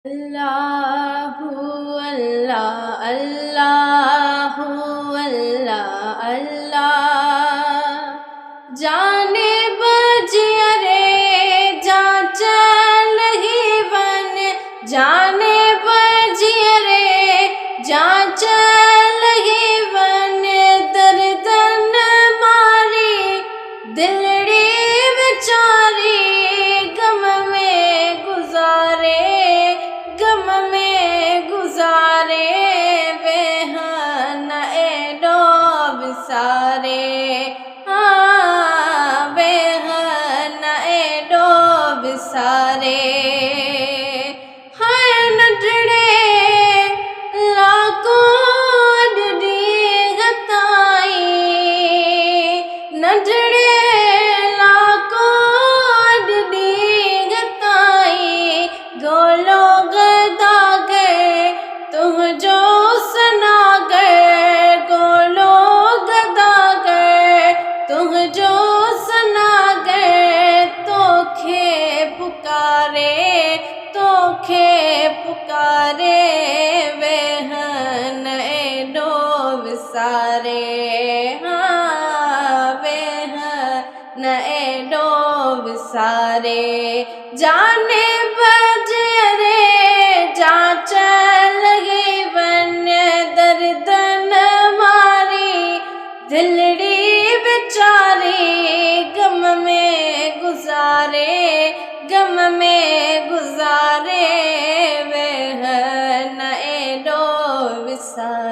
अल्लाहु अल्लाह अल्लाहु अल्लाह अल्लाह जाने बजिया रे जा चल ही वन जाने बजिया रे जा चल ही वन दर्दन मारी दिलड़ी बेचारी गम में गुजारे गम में गुजारे बेहन एडो बिसारे हाँ बेहन एडो बिसारे हर नटड़े लाको डी गताई नटड़े लाको डी गताई गोलो गदा गए तुम जो सुना गए गोलो गदा गए तुम जो सुना गए तो खे पुकारे वेहन एडो विसारे हाँ वेहन एडो विसारे जाने बजरे जा चल गई वन दर्दन मारी दिलड़ी बेचारी गम में गुजारे वेहन एडो विसारे।